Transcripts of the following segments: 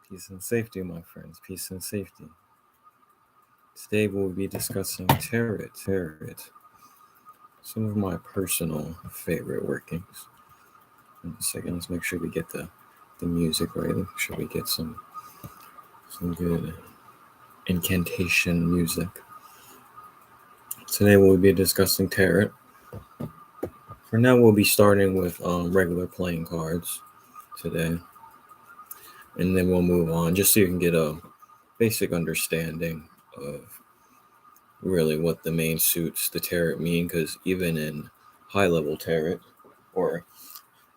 Peace and safety, my friends. Peace and safety. Today we'll be discussing tarot. Some of my personal favorite workings. In a second, let's make sure we get the music right. Make sure we get some good incantation music. Today we'll be discussing tarot. For now, we'll be starting with regular playing cards today. And then we'll move on just so you can get a basic understanding of really what the main suits the tarot mean, because even in high-level tarot, or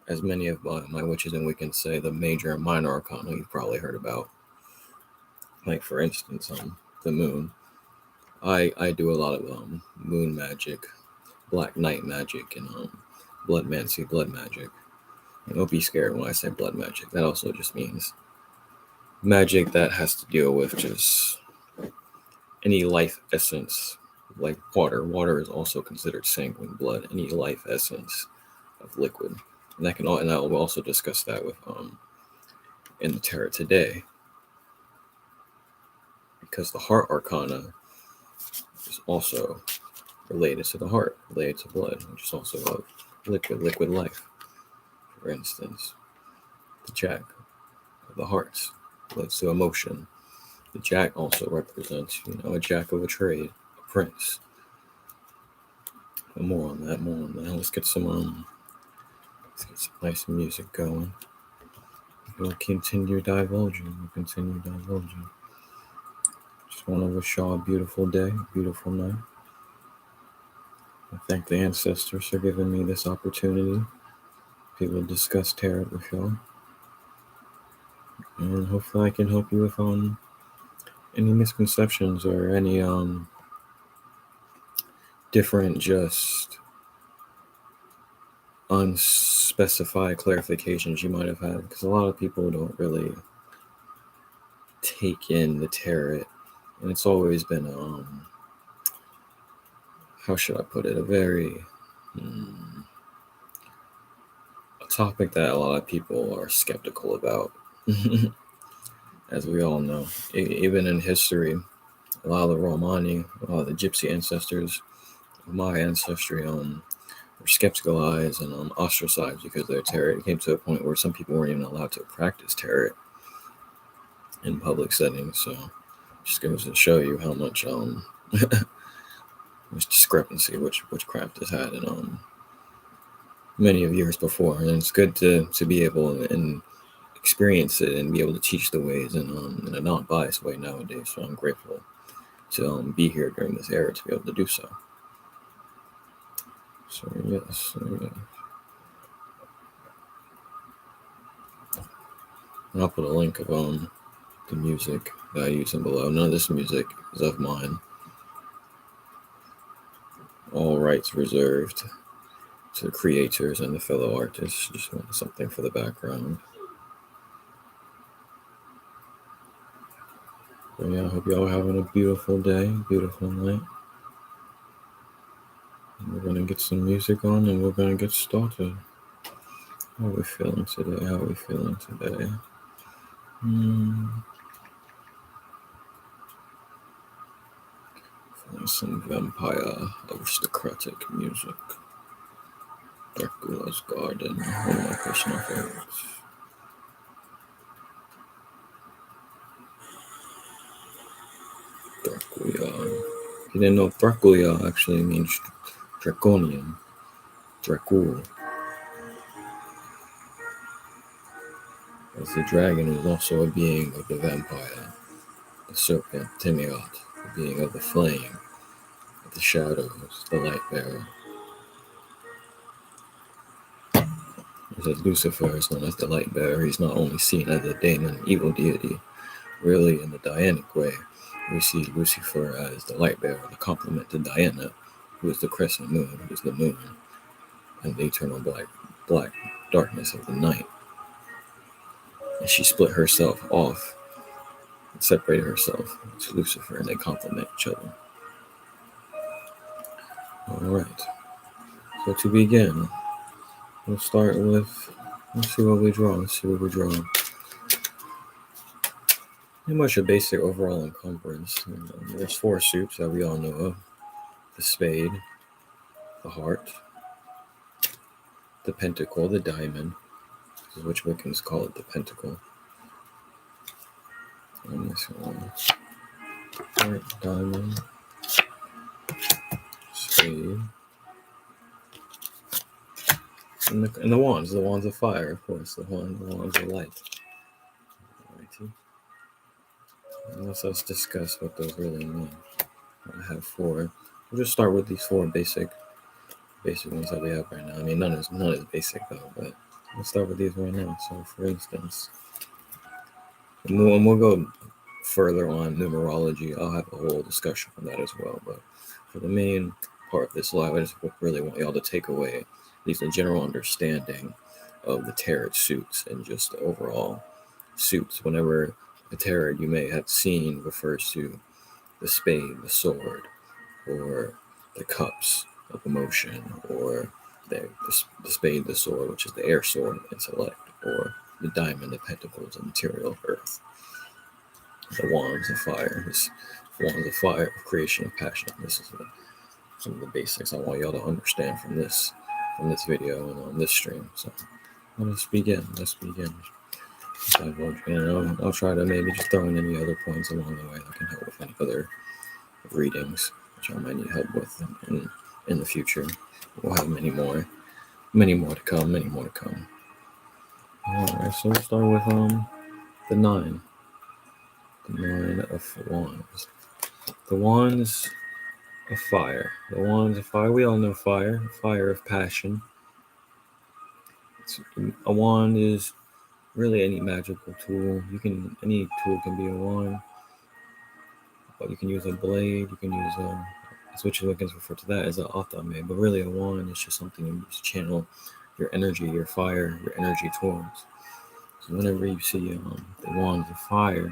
as many of my witches and Wiccans say, the major and minor arcana you've probably heard about. Like, for instance, the moon. I do a lot of moon magic, black knight magic, and blood magic. And don't be scared when I say blood magic. That also just means magic that has to deal with just any life essence, like water. Water is also considered sanguine blood. Any life essence of liquid, and I will also discuss that with in the tarot today, because the heart arcana is also related to the heart, related to blood, which is also of liquid life. For instance, the Jack of the hearts relates to emotion. The Jack also represents, a jack of a trade, a prince. But more on that. Let's get some nice music going. We'll continue divulging. Just want to wish y'all a beautiful day, beautiful night. I thank the ancestors for giving me this opportunity to be able to discuss tarot with y'all. And hopefully I can help you with any misconceptions or any different just unspecified clarifications you might have had, because a lot of people don't really take in the tarot, and it's always been how should I put it, a very a topic that a lot of people are skeptical about. As we all know, even in history, a lot of the Romani, a lot of the gypsy ancestors of my ancestry were skepticalized and ostracized because of their tarot. It came to a point where some people weren't even allowed to practice tarot in public settings. So just goes to show you how much much discrepancy witchcraft has had in many of years before. And it's good to be able and experience it and be able to teach the ways in a non-biased way nowadays. So I'm grateful to be here during this era to be able to do so. So yes. And I'll put a link of the music that I use in below. None of this music is of mine. All rights reserved to the creators and the fellow artists. Just want something for the background. But yeah, I hope y'all are having a beautiful day, beautiful night. And we're gonna get some music on and we're gonna get started. How are we feeling today? Feeling some vampire aristocratic music. Dracula's Garden, one of my personal favorites. Dracula. If you didn't know, Dracula actually means draconian, Dracul. As the dragon is also a being of the vampire, the serpent, Tiamat, the being of the flame, of the shadows, the light bearer. As Lucifer is known as the light bearer, he's not only seen as a daemon, evil deity. Really, in the Dianic way, we see Lucifer as the light bearer, the complement to Diana, who is the crescent moon, who is the moon, and the eternal black darkness of the night. And she split herself off and separated herself to Lucifer, and they complement each other. All right. So to begin, we'll start with Let's see what we draw. Pretty much a basic overall encumbrance. There's 4 suits that we all know of: the spade, the heart, the pentacle, the diamond, which Wiccans call it the pentacle. And this one, heart, diamond, spade, and the wands of fire, of course, the wands of light. Alrighty. And let's discuss what those really mean. I have 4. We'll just start with these 4 basic ones that we have right now. I mean, none is basic though, but let's start with these right now. So, for instance, and we'll go further on numerology. I'll have a whole discussion on that as well. But for the main part of this live, I just really want y'all to take away at least a general understanding of the tarot suits and just the overall suits. Whenever the tarot you may have seen refers to the spade, the sword, or the cups of emotion, or the spade, the sword, which is the air sword, intellect, or the diamond, the pentacles, the material of earth, the wands of fire, of creation, of passion. This is some of the basics I want y'all to understand from this video and on this stream. So let's begin. I'll try to maybe just throw in any other points along the way that can help with any other readings, which I might need help with in the future. We'll have many more to come. Alright, so we'll start with the 9. The 9 of Wands. The Wands of Fire. The Wands of Fire. We all know fire. Fire of passion. A wand is really any magical tool. Any tool can be a wand. But you can use a blade. You can use which Wiccans refer to that as an alot. But really, a wand is just something you use to channel your energy, your fire, your energy towards. So whenever you see the Wands of Fire,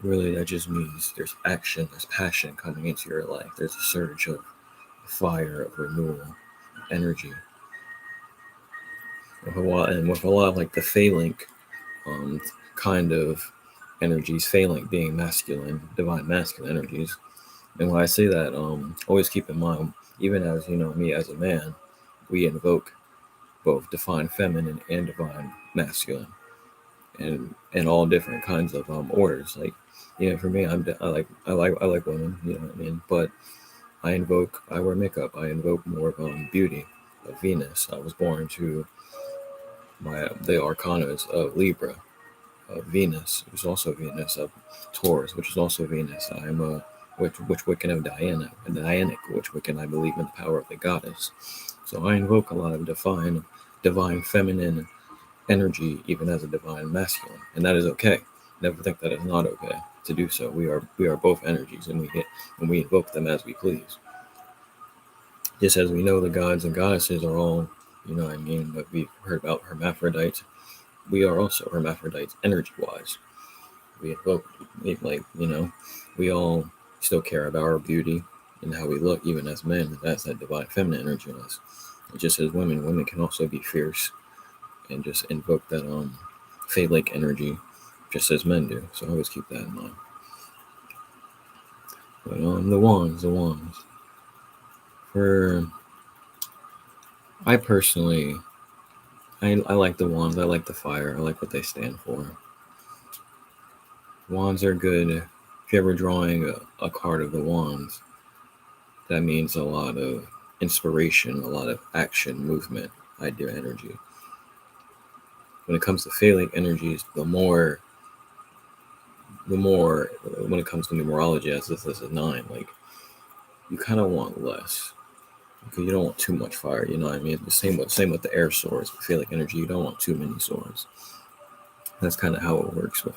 really that just means there's action, there's passion coming into your life. There's a surge of fire, of renewal, energy. With a lot of like the phallic kind of energies, phallic being masculine, divine masculine energies. And when I say that, always keep in mind, even as me as a man, we invoke both divine feminine and divine masculine, and all different kinds of orders. Like, for me, I like women, you know what I mean. But I wear makeup. I invoke more of beauty, of Venus. I was born to the arcanas of Libra, of Venus, which is also Venus, of Taurus, which is also Venus. I am a which Wiccan of Diana, and Dianic, which Wiccan I believe in the power of the goddess. So I invoke a lot of divine feminine energy, even as a divine masculine, and that is okay. Never think that it's not okay to do so. We are both energies, and we invoke them as we please. Just as we know the gods and goddesses are all, that we've heard about hermaphrodites. We are also hermaphrodites energy-wise. We invoke, we all still care about our beauty and how we look, even as men. That's that divine feminine energy in us. Just as women can also be fierce and just invoke that phallic energy, just as men do. So always keep that in mind. But the wands. I personally, I like the wands. I like the fire. I like what they stand for. Wands are good. If you're ever drawing a card of the wands, that means a lot of inspiration, a lot of action, movement, idea, energy. When it comes to phallic energies, the more when it comes to numerology, as this is a 9, like, you kind of want less, because you don't want too much fire. You know what I mean? The same with the air swords, with phallic energy. You don't want too many swords. That's kind of how it works with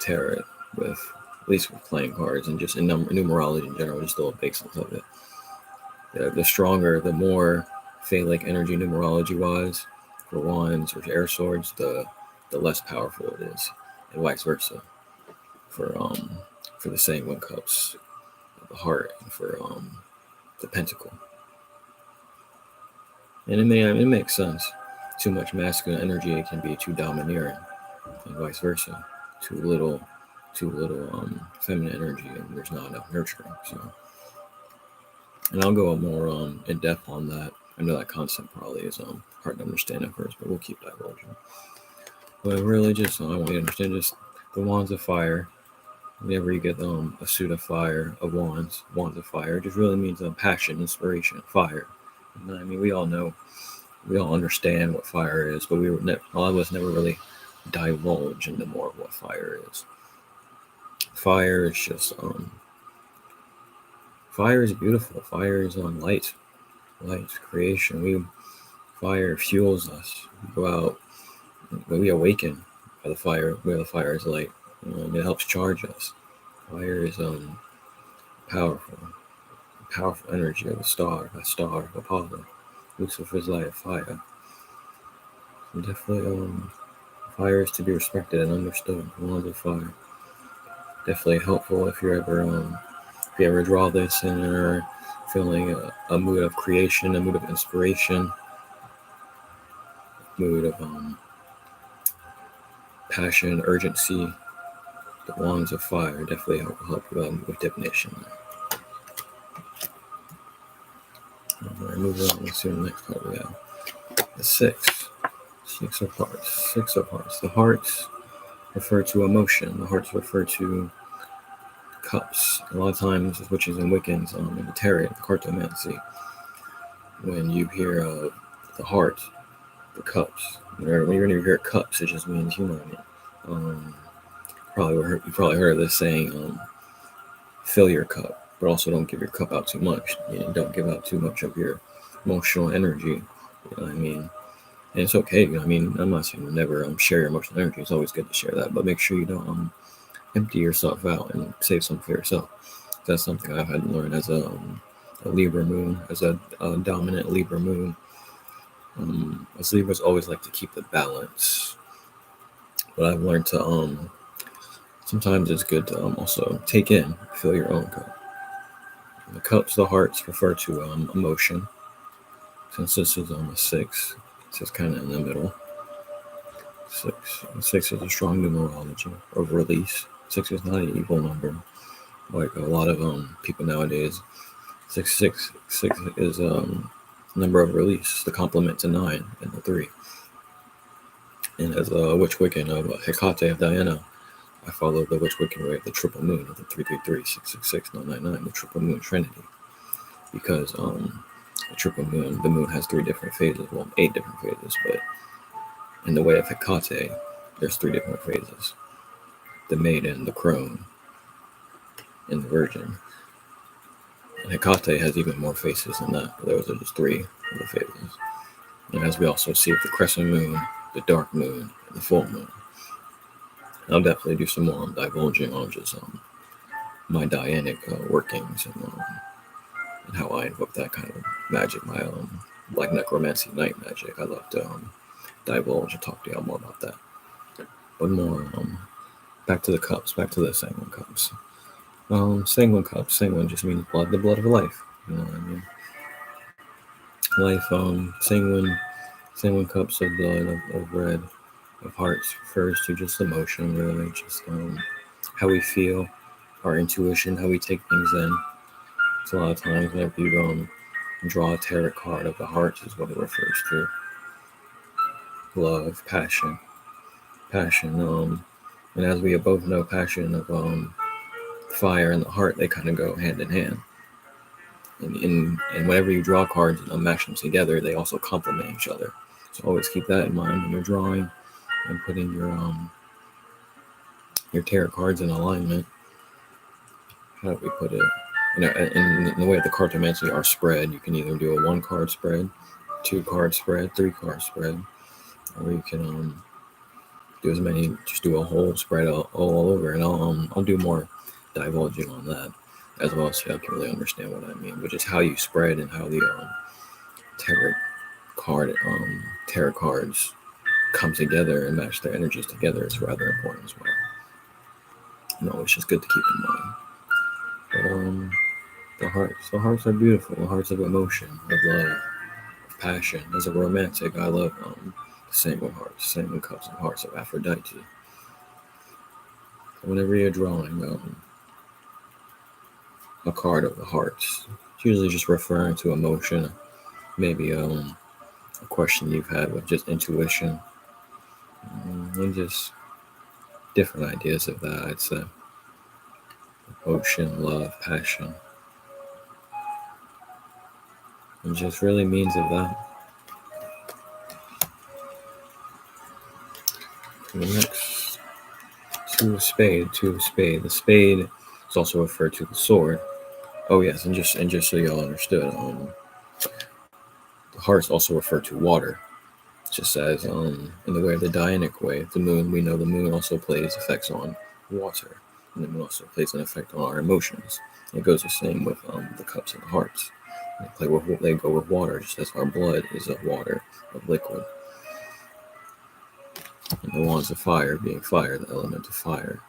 tarot, at least with playing cards, and just in numerology in general, just the basics of it. The stronger, the more phallic energy numerology wise for wands or air swords, the less powerful it is, and vice versa for the same one cups of the heart, and for the pentacle. And it makes sense. Too much masculine energy, it can be too domineering, and vice versa. Too little feminine energy, and there's not enough nurturing. So, and I'll go more in depth on that. I know that concept probably is hard to understand at first, but we'll keep divulging. But really, just I want you to understand just the wands of fire. Whenever you get a suit of fire, of wands of fire, it just really means passion, inspiration, fire. You know, I mean, we all know, we all understand what fire is, but a lot of us never really divulge into more of what fire is. Fire is just fire is beautiful. Fire is light creation. Fire fuels us. We go out, we awaken by the fire, where the fire is light. It helps charge us. Fire is powerful energy of a star of Apollo. Lucifer's light of fire. So definitely, fire is to be respected and understood. Wands of fire. Definitely helpful if you ever draw this and are feeling a mood of creation, a mood of inspiration, mood of passion, urgency. The wands of fire definitely help you with divination. Alright, move on. Let's see the next card we have. The Six of Hearts. The hearts refer to emotion. The hearts refer to cups. A lot of times, which is in Wiccans, in the tarot, Cartomancy, when you hear the heart, the cups. When you hear cups, it just means, you know what I mean. You probably heard of this saying, fill your cup, but also don't give your cup out too much. Don't give out too much of your emotional energy. You know what I mean? And it's okay. You know, I mean, I'm not saying you never share your emotional energy. It's always good to share that, but make sure you don't empty yourself out and save some for yourself. That's something I've had to learn as a Libra moon, as a dominant Libra moon. As Libras always like to keep the balance, but I've learned to sometimes it's good to also fill your own cup. The cups, the hearts refer to emotion. Since this is on the 6, it's just kind of in the middle. 6 is a strong numerology of release. 6 is not an evil number, like a lot of people nowadays. 6 is number of release, the complement to 9 and the 3. And as a witch Wiccan of Hecate of Diana, I follow the witch Wiccan way of the triple moon of the 333, 666, 999, the triple moon trinity. Because the triple moon, the moon has 3 different phases, well, 8 different phases, but in the way of Hecate, there's 3 different phases: the maiden, the crone, and the virgin. And Hecate has even more phases than that, but those are just 3 of the phases. And as we also see with the crescent moon, the dark moon, and the full moon. I'll definitely do some more divulging on just my Dianic workings and how I invoke that kind of magic, my like necromancy, night magic. I love to divulge and talk to y'all more about that. But more back to the cups, back to the sanguine cups. Sanguine cups, sanguine just means blood, the blood of life. You know what I mean? Life, sanguine cups of blood, of red, of hearts refers to just emotion, really, just how we feel, our intuition, how we take things in. So a lot of times whenever you draw a tarot card of the hearts is what it refers to. Love, passion. And as we both know, passion of fire and the heart, they kind of go hand in hand. And whenever you draw cards and mash them together, they also complement each other. So always keep that in mind when you're drawing and putting your tarot cards in alignment. How do we put it? In the way of the cartomancy are spread, you can either do a 1-card spread, 2-card spread, 3-card spread, or you can do as many, just do a whole spread all over. And I'll do more divulging on that as well, so you can really understand what I mean. But just how you spread and how the tarot cards come together and match their energies together is rather important as well. It's just good to keep in mind. But the hearts are beautiful. The hearts of emotion, of love, of passion. As a romantic, I love the Same with Hearts, Same with Cups and Hearts of Aphrodite. Whenever you're drawing a card of the hearts, it's usually just referring to emotion, maybe a question you've had with just intuition, and just different ideas of that. I'd say emotion, love, passion, and just really means of that. The next, Two of Spade. The spade is also referred to the sword. Oh yes, and just so y'all understood, the hearts also refer to water. Just as in the way of the Dianic way, the moon, we know the moon also plays effects on water, and the moon also plays an effect on our emotions. It goes the same with the cups and the hearts. They go with water, just as our blood is of water, of liquid. And the wands of fire being fire, the element of fire.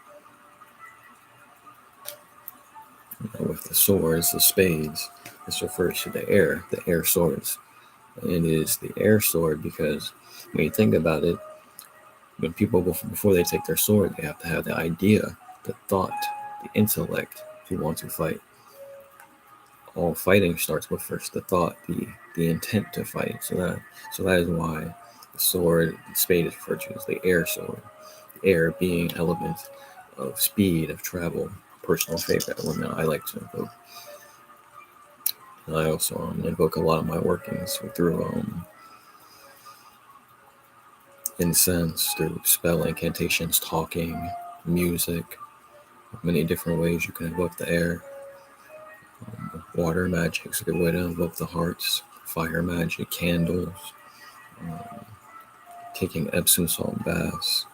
With the swords, the spades, this refers to the air swords. And it is the air sword because when you think about it, when people, before they take their sword, they have to have the idea, the thought, the intellect to want to fight. All fighting starts with first the thought, the intent to fight. So that is why the sword, the spade is referred to as the air sword. The air being element of speed, of travel, personal favorite element I like to invoke. And I also invoke a lot of my workings through incense, through spell incantations, talking, music, many different ways you can invoke the air. Water magic is a good way to invoke the hearts. Fire magic, candles, taking Epsom salt baths,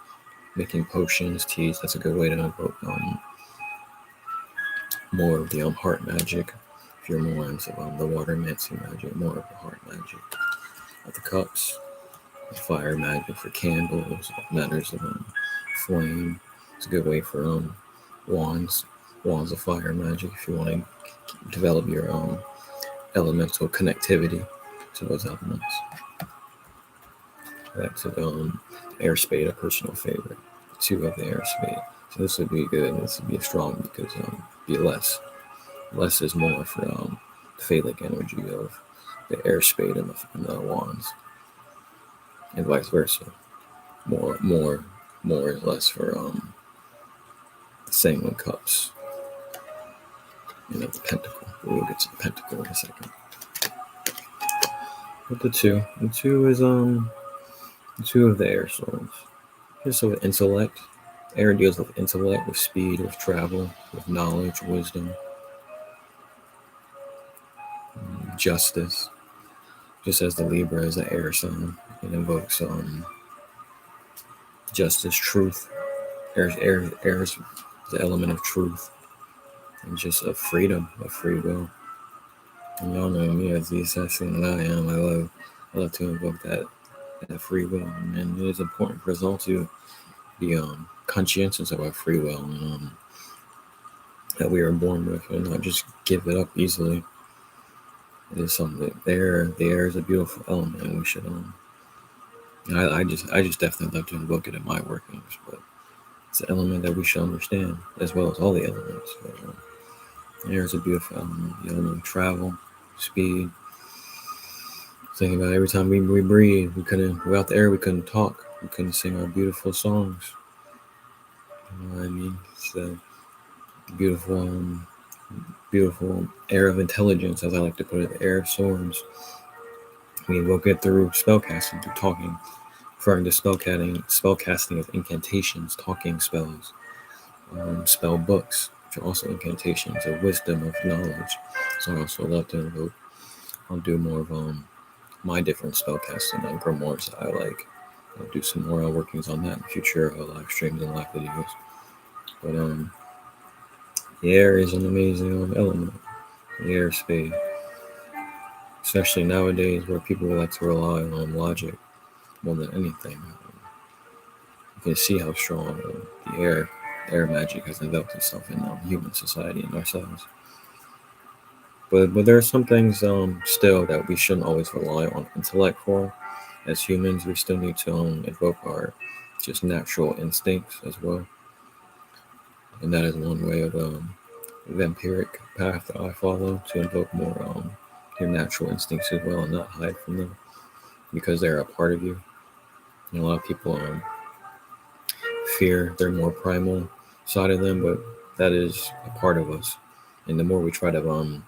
making potions, teas. That's a good way to invoke more of the heart magic. If you're more into the water mancy magic, more of the heart magic. Of the cups, fire magic for candles, matters of flame. It's a good way for wands of fire magic if you want to develop your elemental connectivity to those elements. Back to the air spade, a personal favorite. Two of the air spade. So this would be good. This would be strong because be less. Less is more for the phallic energy of the air spade and the wands, and vice versa. More is less for the same with cups. The pentacle. We'll get to the pentacle in a second. But the two is the two of the air swords. Just so with intellect. Air deals with intellect, with speed, with travel, with knowledge, wisdom, justice. Just as the Libra is an air sign, it invokes justice, truth. Air is the element of truth, and just of freedom, of free will. And y'all know me as the assassin that I am. I love to invoke that free will, and it is important for us all to be conscientious of our free will and that we are born with, and not just give it up easily. It is something that the air is a beautiful element, and we should I just definitely love to invoke it in my workings, but it's an element that we should understand as well as all the elements. But, air is a beautiful element. The element of travel, speed. Thinking about every time we breathe, without the air we couldn't talk, we couldn't sing our beautiful songs. You know what I mean? It's a beautiful air of intelligence, as I like to put it, the air of swords. We invoke it through spellcasting, through talking, referring to spellcasting of incantations, talking spells, spell books, which are also incantations of wisdom, of knowledge. So I also love to invoke. I'll do more of my different spellcasting and grimoires that I like. I'll do some more workings on that in future live streams and live videos. But the air is an amazing element. The air spade, especially nowadays where people like to rely on logic more than anything. You can see how strong the air magic has enveloped itself in human society and ourselves. But there are some things still that we shouldn't always rely on intellect for. As humans, we still need to invoke our just natural instincts as well, and that is one way of vampiric path that I follow, to invoke more your natural instincts as well and not hide from them because they're a part of you. And a lot of people fear their more primal side of them, but that is a part of us. And the more we try to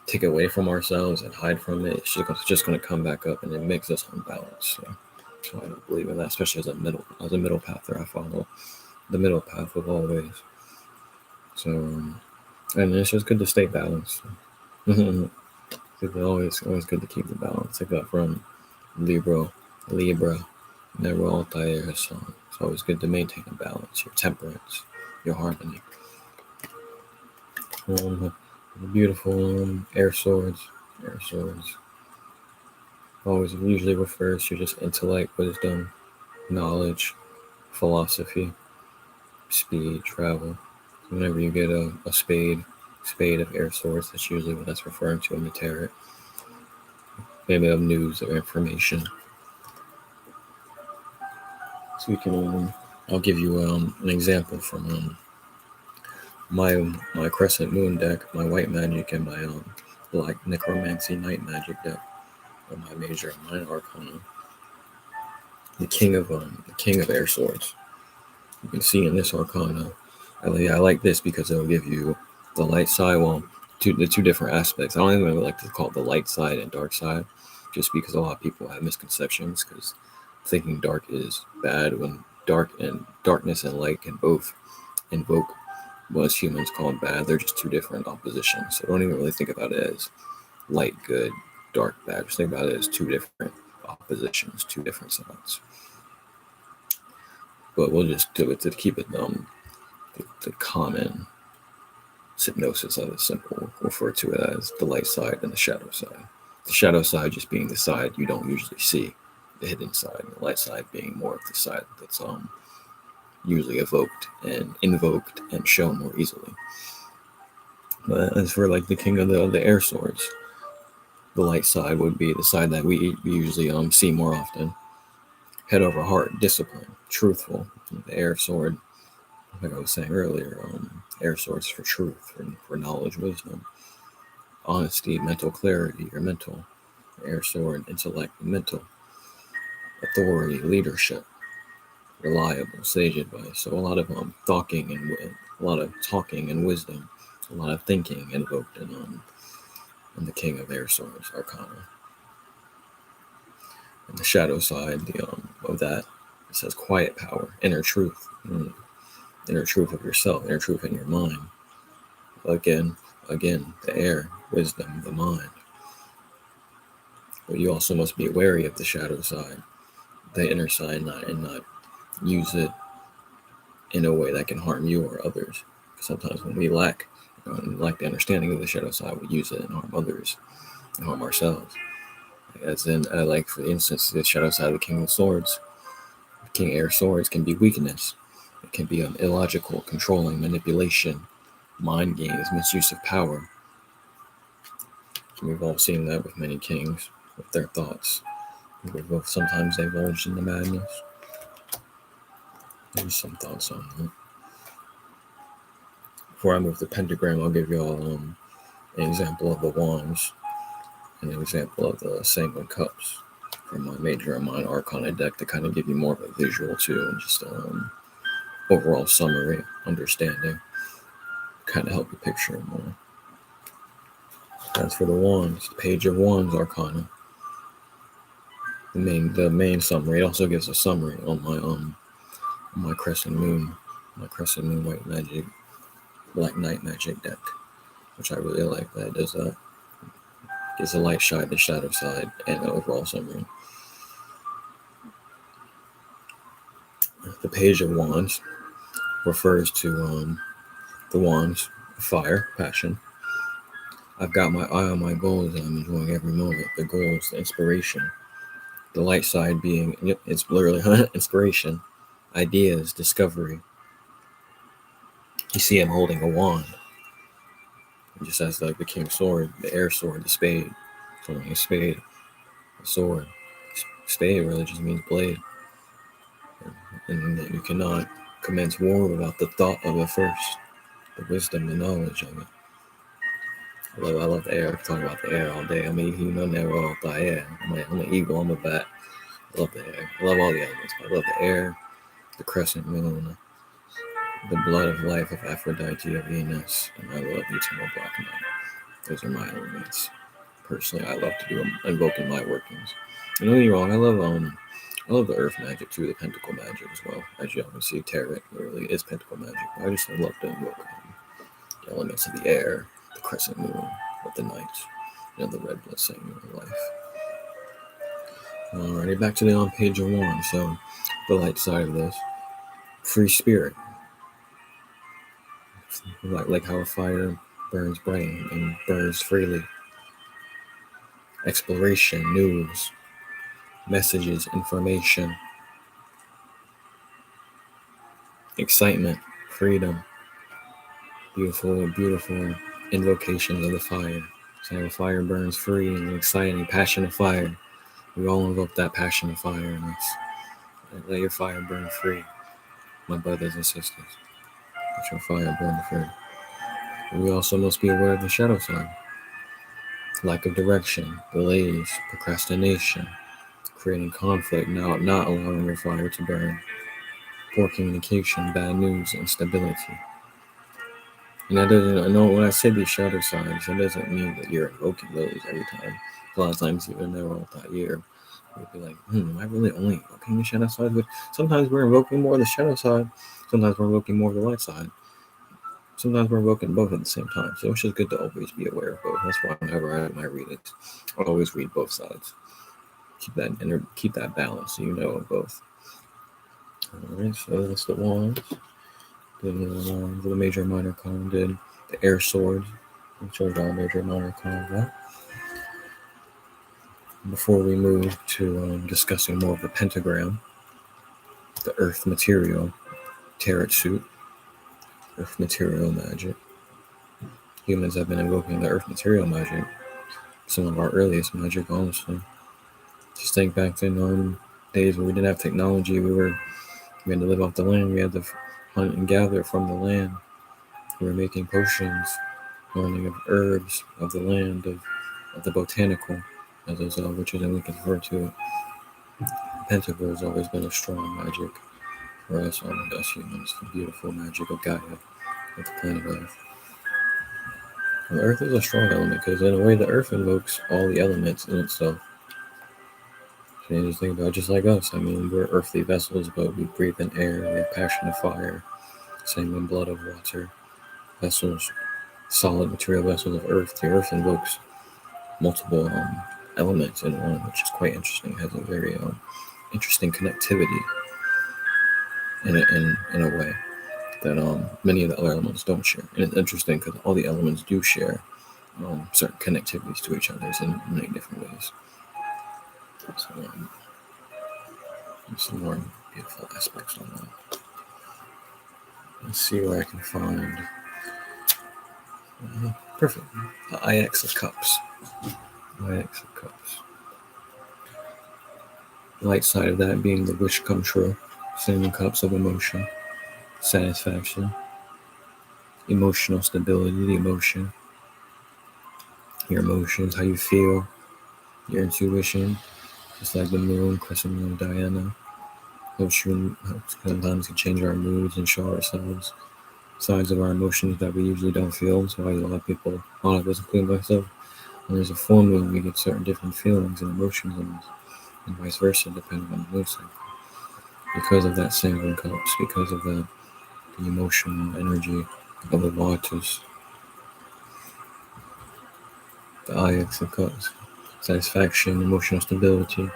take it away from ourselves and hide from it, it's just going to come back up, and it makes us unbalanced. So I don't believe in that, especially as a middle path that I follow, the middle path of all ways. So and it's just good to stay balanced. It's always good to keep the balance. I got from Libra, never Altair. So it's always good to maintain a balance, your temperance, your harmony. Beautiful air swords. Always usually refers to just intellect, wisdom, knowledge, philosophy, speed, travel. Whenever you get a spade of air swords, that's usually what that's referring to in the tarot. Maybe of news or information. So we can, I'll give you an example from my crescent moon deck, my white magic, and my black necromancy night magic deck, or my major and minor arcana. The king of air swords. You can see in this arcana, I like this because it'll give you the light side. Well, the two different aspects. I don't even really like to call it the light side and dark side, just because a lot of people have misconceptions, because thinking dark is bad, when darkness and light can both invoke what us humans call bad. They're just two different oppositions. So don't even really think about it as light good, dark bad. Just think about it as two different oppositions, two different sides. But we'll just do it to keep it the common synopsis of it simple. We'll refer to it as the light side and the shadow side. The shadow side just being the side you don't usually see, the hidden side, and the light side being more of the side that's usually evoked and invoked and shown more easily. But as for like the king of the air swords, the light side would be the side that we usually see more often. Head over heart, discipline, truthful. The air sword, like I was saying earlier, air swords for truth, for knowledge, wisdom, honesty, mental clarity, your mental. Air sword, intellect, mental, authority, leadership, reliable, sage advice. So a lot of talking and wisdom, a lot of thinking invoked in the king of air swords arcana. And the shadow side, of that, it says quiet power, inner truth, inner truth of yourself, inner truth in your mind. Again, the air, wisdom, the mind. But you also must be wary of the shadow side, the inner side, and not use it in a way that can harm you or others. Sometimes when we lack the understanding of the shadow side, we use it and harm others and harm ourselves. As in, like for instance, the shadow side of the king of swords, king air swords can be weakness. It can be illogical, controlling, manipulation, mind games, misuse of power. We've all seen that with many kings, with their thoughts. We've both sometimes divulged into madness. There's some thoughts on that. Before I move to pentagram, I'll give you all an example of the wands, and an example of the sanguine cups from my major and minor arcana deck, to kind of give you more of a visual too, and just overall summary, understanding, kind of help you picture it more. As for the wands, the page of wands arcana, the main summary. It also gives a summary on my crescent moon white magic, black night magic deck, which I really like. That does that. Gives the light side, the shadow side, and the overall summary. The page of wands refers to the wands, fire, passion. I've got my eye on my goals, and I'm enjoying every moment. The goals, the inspiration. The light side being, it's literally inspiration, ideas, discovery. You see him holding a wand. just as like the king's sword, the air sword, the spade. So a spade, a sword. Spade really just means blade. And that you cannot commence war without the thought of it first, the wisdom, the knowledge of it. I love the air. I can talk about the air all day. I mean, you know, never all the air. I'm an eagle. I'm a bat. I love the air. I love all the elements. I love the air, the crescent moon, the blood of life of Aphrodite of Venus, and I love eternal black night. Those are my elements. Personally, I love to do invoking my workings. And don't get me wrong, I love the earth magic too, the pentacle magic as well. As you can see, tarot literally is pentacle magic. I love to invoke the elements of the air, the crescent moon, of the night, and the red blood sign of life. Alrighty, back to the on page 1. So, the light side of this, free spirit, like how a fire burns bright and burns freely. Exploration, news, messages, information, excitement, freedom, beautiful, beautiful invocations of the fire. So the fire burns free and exciting, passionate fire. We all invoke that passionate fire in us. Let your fire burn free, my brothers and sisters. Let your fire burn free. We also must be aware of the shadow side. Lack of direction, delays, procrastination, creating conflict, not allowing your fire to burn. Poor communication, bad news, instability. And that doesn't, I know when I say these shadow signs, that doesn't mean that you're invoking those every time. A lot of times, even though all that year, we'd be like, am I really only invoking the shadow side? But sometimes we're invoking more of the shadow side, sometimes we're invoking more of the light side. Sometimes we're invoking both at the same time. So it's just good to always be aware of both. That's why whenever I do my readings, I always read both sides. Keep that balance so you know of both. Alright, so that's the wands. Did the major and minor arcana, did the air sword, which showed all major and minor arcana. Before we move to discussing more of the pentagram, the earth material tarot suit, earth material magic. Humans have been invoking the earth material magic, some of our earliest magic, honestly. Just think back to days where we didn't have technology. We had to live off the land. We had to hunt and gather from the land. We were making potions, learning of herbs of the land, of the botanical, as those witches and Wiccans refer to it. The pentacle has always been a strong magic for us humans, the beautiful magic of Gaia, of the planet Earth. And the Earth is a strong element because, in a way, the Earth invokes all the elements in itself. So you just think about, just like us. I mean, we're earthly vessels, but we breathe in air, we have passion of fire, same in blood of water. Vessels, solid material vessels of earth. The earth invokes multiple elements in one, which is quite interesting. It has a very interesting connectivity in a way that many of the other elements don't share. And it's interesting because all the elements do share certain connectivities to each other in many different ways. So some more beautiful aspects on that. Let's see where I can find. Perfect. The IX of Cups. IX of Cups. The light side of that being the wish come true. 7 cups of emotion, satisfaction, emotional stability, the emotion, your emotions, how you feel, your intuition, just like the moon, crescent moon, Diana. Sometimes can change our moods and show ourselves sides of our emotions that we usually don't feel. So a lot of us, including myself, when there's a full moon, we get certain different feelings and emotions in us, and vice versa, depending on the moon cycle. Because of that 7 cups, because of the emotional energy of the waters, the IX of Cups, satisfaction, emotional stability,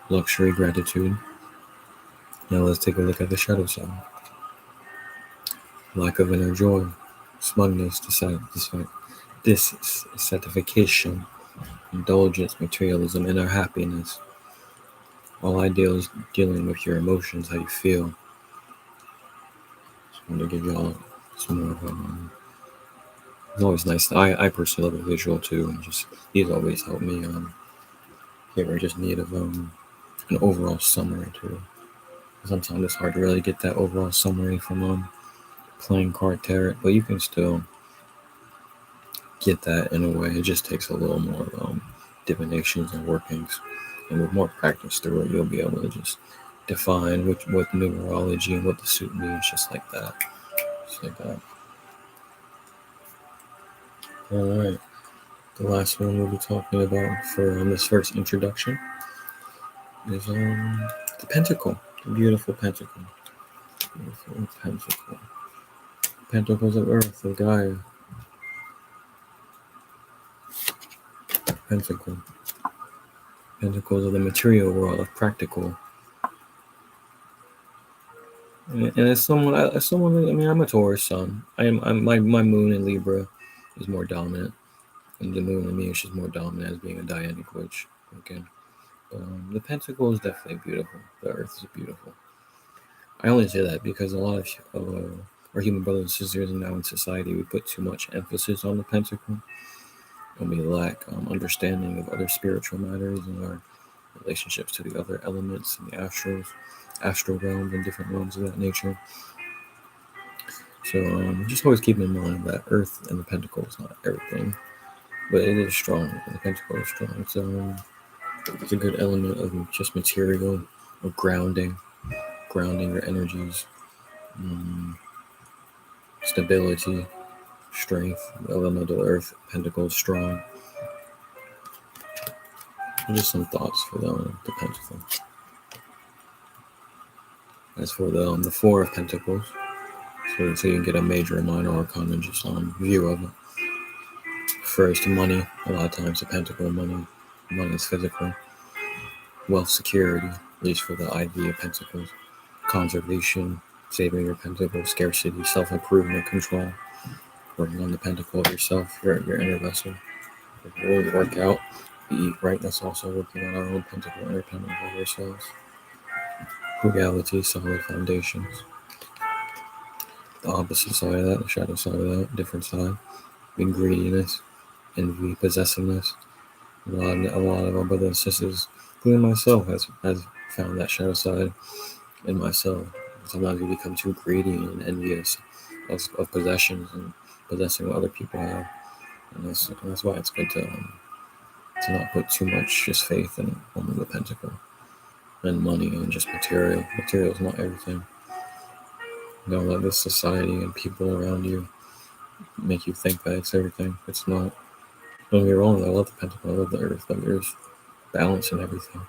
luxury, gratitude. Now let's take a look at the shadow side. Lack of inner joy, smugness, dissatisfaction, indulgence, materialism, inner happiness. All I deal is dealing with your emotions, how you feel. Just want to give y'all some more of It's always nice. I personally love a visual too, and just these always help me. Here I just need of an overall summary too. Sometimes it's hard to really get that overall summary from playing card tarot, but you can still get that in a way. It just takes a little more divinations and workings, and with more practice through it, you'll be able to just define what numerology and what the suit means, just like that. Just like that. All right. The last one we'll be talking about for this first introduction is the pentacle, the beautiful pentacle. Beautiful pentacle. Pentacles of Earth, of Gaia. Pentacle. Pentacles of the material world, of practical. And as someone, I mean, I'm a Taurus sun. My moon in Libra is more dominant, and the moon in me is just more dominant as being a Dianic witch. Again, the pentacle is definitely beautiful. The Earth is beautiful. I only say that because a lot of our human brothers and sisters now in society, we put too much emphasis on the pentacle, and we lack understanding of other spiritual matters and our relationships to the other elements and the astral realms and different realms of that nature. So just always keep in mind that Earth and the pentacle is not everything, but it is strong. And the pentacle is strong. It's a good element of just material, of grounding your energies, stability, strength. The element of the Earth, pentacle is strong. And just some thoughts for the pentacle. As for the Four of Pentacles, so you can get a major and minor arcana just view of it. First, money. A lot of times the pentacle, money is physical. Wealth, security, at least for the IV of Pentacles. Conservation, saving your pentacle. Scarcity, self-improvement, control. Working on the pentacle of yourself, your inner vessel. If you really work out, you eat right, that's also working on our own pentacle, independent of ourselves. Frugality, solid foundations. The opposite side of that, the shadow side of that, different side. Being greediness, envy, possessiveness. A lot of our brothers and sisters, including myself, has found that shadow side in myself. Sometimes we become too greedy and envious of possessions and possessing what other people have, and that's why it's good to not put too much just faith in only the pentacle and money and just material. Material is not everything. Don't let this society and people around you make you think that it's everything. It's not. Don't get me wrong, I love the pentacle, I love the Earth, but there's balance in everything.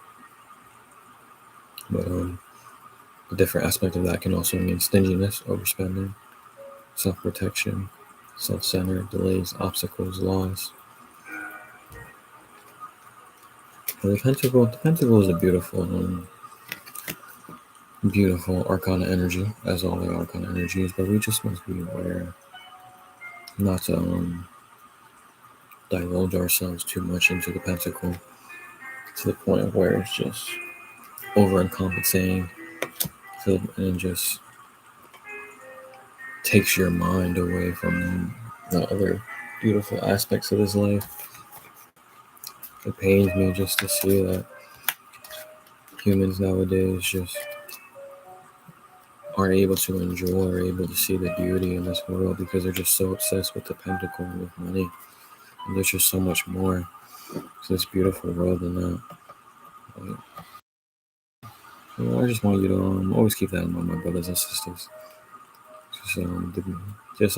But a different aspect of that can also mean stinginess, overspending, self-protection, self-centered, delays, obstacles, loss. And the pentacle is a beautiful arcana energy, as all the arcana energies, but we just must be aware not to divulge ourselves too much into the pentacle to the point of where it's just overcompensating and just takes your mind away from the other beautiful aspects of this life. It pains me just to see that humans nowadays just aren't able to enjoy or able to see the beauty in this world because they're just so obsessed with the pentacle and with money. And there's just so much more to this beautiful world than that. I just want you to always keep that in mind, my brothers and sisters. Just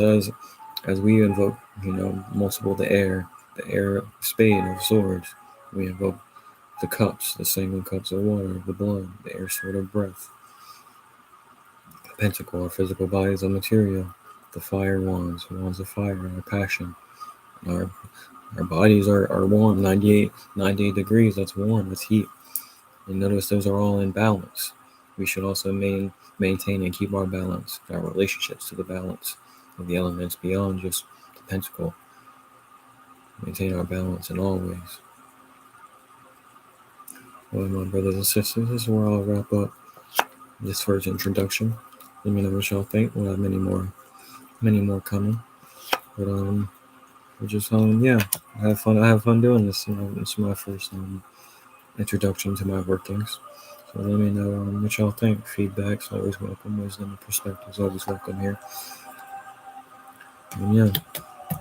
as we invoke, multiple the air spade of swords, we invoke the cups, the sacred cups of water, the blood, the air sword of breath, the pentacle, our physical bodies of material, the fire wands of fire, our passion. Our bodies are warm, 98 degrees, that's warm, that's heat. And notice those are all in balance. We should also maintain and keep our balance, our relationships to the balance of the elements beyond just the pentacle. Maintain our balance in all ways. Well, my brothers and sisters, this is where I'll wrap up this first introduction. Let me know what y'all think. We'll have many more coming. But just yeah, I have fun. I have fun doing this. It's my first introduction to my workings. So let me know what y'all think. Feedback's always welcome. Wisdom and perspective's always welcome here. And yeah,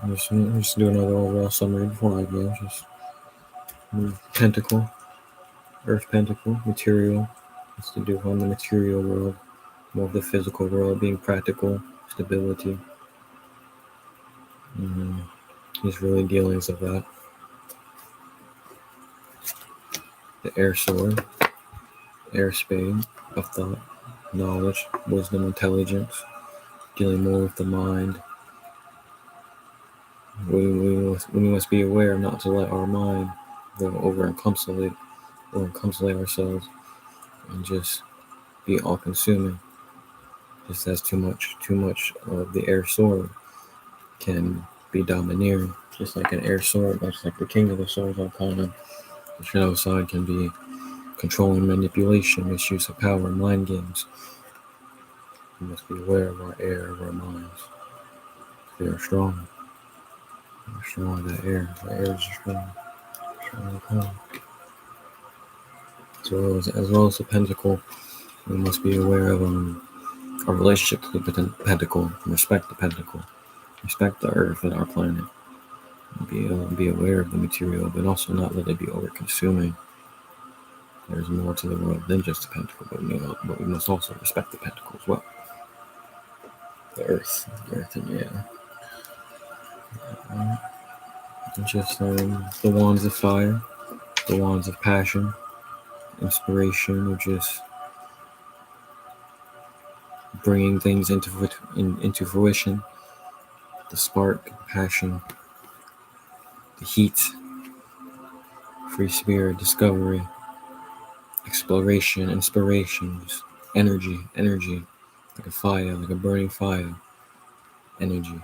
just do another overall summary before I go. Just pentacle, earth pentacle, material. It's to do on the material world, more of the physical world, being practical, stability. Just really dealings of that. The air sword, air spade of thought, knowledge, wisdom, intelligence, dealing more with the mind. We must be aware not to let our mind go over encapsulate ourselves and just be all consuming. Just as too much of the air sword can be domineering. Just like an air sword, much like the king of the swords arcana, the shadow side can be controlling, manipulation, misuse of power, mind games. We must be aware of our air, of our minds. They are strong. They're strong, that air. The air is strong. Strong power. As well as the pentacle, we must be aware of our relationship to the pentacle, respect the pentacle, respect the earth and our planet. Be aware of the material, but also not let it be over-consuming. There's more to the world than just the pentacle, but we must also respect the pentacle as well. The earth and the air. Just the wands of fire, the wands of passion, inspiration, or just bringing things into fruition. The spark, passion, the heat, free spirit, discovery, exploration, inspirations, energy, like a fire, like a burning fire, energy.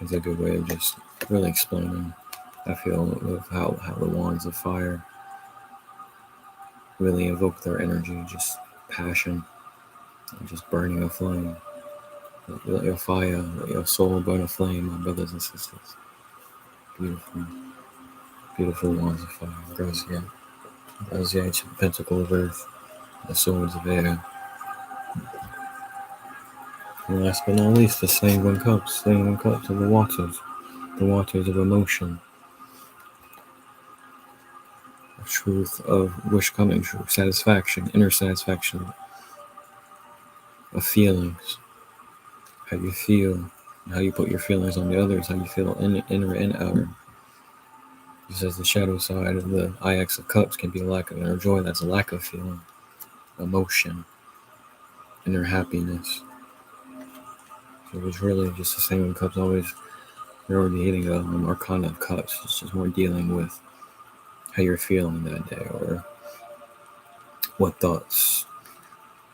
It's a good way of just really explaining, I feel, of how the wands of fire really evoke their energy, just passion, and just burning a flame. Let your fire, let your soul burn a flame, my brothers and sisters. Beautiful, beautiful wands of fire. Gracia, the pentacle of earth, the swords of air. And last but not least, the sanguine cups of the waters of emotion, of truth, of wish coming true, satisfaction, inner satisfaction, of feelings, how you feel, how you put your feelings on the others, how you feel inner and outer. Just as the shadow side of the IX of Cups can be a lack of inner joy, that's a lack of feeling, emotion, inner happiness. So it was really just the same in Cups, always radiating an arcana of Cups. It's just more dealing with how you're feeling that day or what thoughts.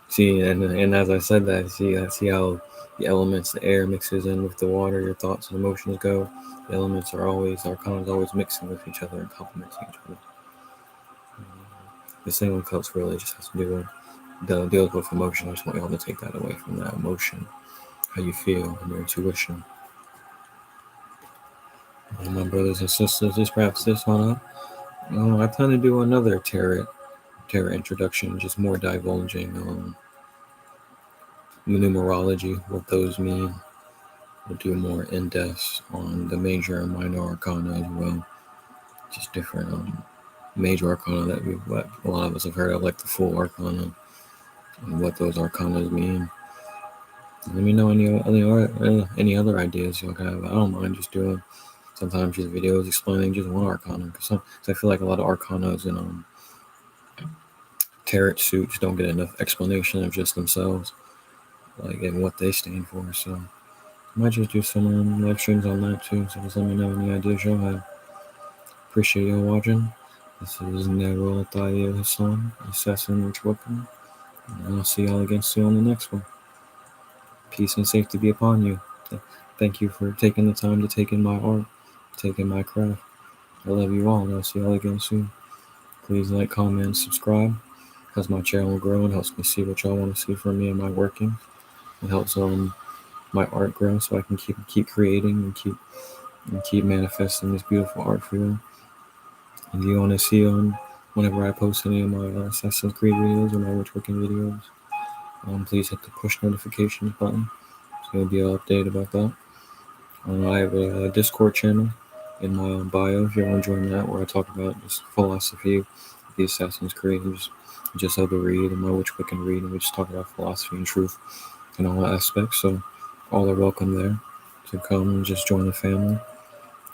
See, and as I said that, see how the elements, the air mixes in with the water, your thoughts and emotions go. The elements are always, arcanas always mixing with each other and complementing each other. The same with Cups really just has to do with deals with emotion. I just want y'all to take that away from that emotion, how you feel, and your intuition. And my brothers and sisters, just wraps this one up. I plan to do another tarot introduction, just more divulging on numerology, what those mean. We'll do more in-depth on the major and minor arcana as well. Just different major arcana that a lot of us have heard of, like the full arcana, and what those arcanas mean. Let me know any other ideas y'all have. I don't mind just doing sometimes just videos explaining just one arcana, because I feel like a lot of arcanas and tarot suits don't get enough explanation of just themselves, like and what they stand for. So I might just do some live streams on that too. So just let me know any ideas y'all have. Appreciate y'all watching. This is Nero Tayo Hassan, Assassin Rich Wiccan, and I'll see y'all again soon on the next one. Peace and safety be upon you. Thank you for taking the time to take in my art, take in my craft. I love you all, and I'll see y'all again soon. Please like, comment, and subscribe. Helps my channel grow and helps me see what y'all want to see from me and my workings. It helps my art grow, so I can keep creating and keep manifesting this beautiful art for you. If you want to see whenever I post any of my Assassin's Creed videos or my woodworking videos, please hit the push notifications button, so you'll be updated about that. I have a Discord channel in my bio if you want to join that, where I talk about just philosophy of the Assassin's Creed, just other read and my which we can read, and we just talk about philosophy and truth and all aspects. So all are welcome there to come and just join the family.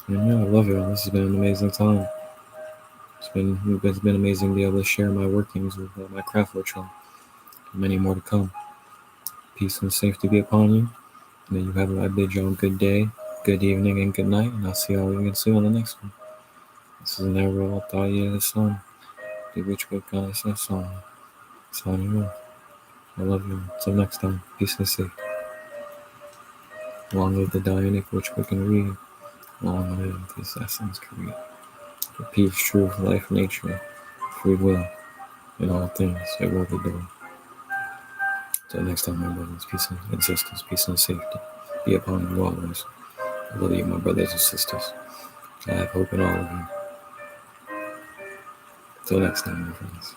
And yeah, I love you all. This has been an amazing time. It's been amazing to be able to share my workings with my craft workshop. Many more to come. Peace and safety be upon you. May you have, I bid you a good day, good evening, and good night. And I'll see all you again soon on the next one. This is Never Altaye the Sun. The Rich Wiccans that song. Signing off. I love you. Until next time. Peace and safety. Long live the Dianic, which we can read. Long live the Assassin's Creed. For peace, truth, life, nature, free will, in all things, it will be done. Until next time, my brothers, peace and existence, peace and safety be upon you always. I love you, my brothers and sisters. I have hope in all of you. Until next time, my friends.